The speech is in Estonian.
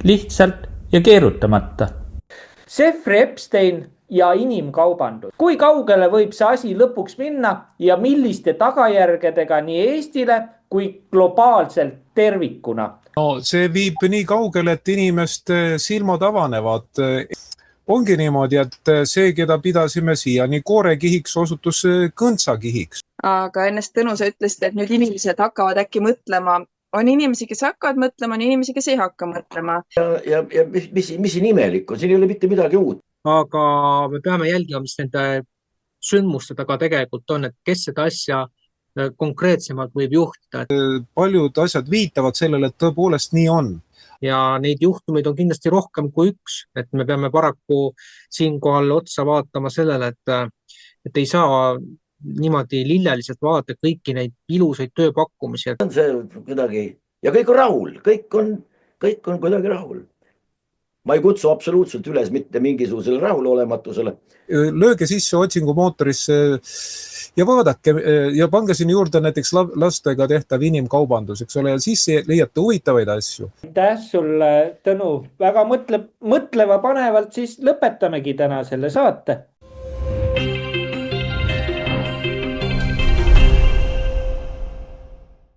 lihtsalt ja keerutamata. Jeffrey Epstein ja inimkaubandus. Kui kaugele võib see asi lõpuks minna ja milliste tagajärgedega nii Eestile kui globaalselt tervikuna? No see viib nii kaugele, et inimeste silmad avanevad. Ongi niimoodi, et see, keda pidasime siiani koorekihiks, osutus kõntsakihiks. Aga ennest Tõnu, sa ütlesid, et nüüd inimesed hakkavad äkki mõtlema. On inimesi, kes hakkavad mõtlema, on inimesi, kes ei hakka mõtlema. Ja mis siin imelik on, siin ei ole mitte midagi uut. Aga me peame jälgima, mis nende sündmuste taga tegelikult on, et kes seda asja konkreetsemalt võib juhtida. Paljud asjad viitavad sellele, et tõepoolest nii on. Ja neid juhtumeid on kindlasti rohkem kui üks, et me peame paraku siinkohal otsa vaatama sellele, et ei saa niimoodi lilleliselt vaadata kõiki neid ilusaid tööpakkumisi. On see kuidagi, ja kõik on rahul, kõik on kuidagi rahul. Ma ei kutsu absoluutselt üles mitte mingisugusele rahulolematusele. Lööge sisse otsingumootorisse ja vaadake ja pange siin juurde näiteks lastega tehtav inimkaubandus, eks ole, ja siis leiate huvitavaid asju. Aitäh sulle, Tõnu, väga mõtleva panevalt, siis lõpetamegi täna selle saate.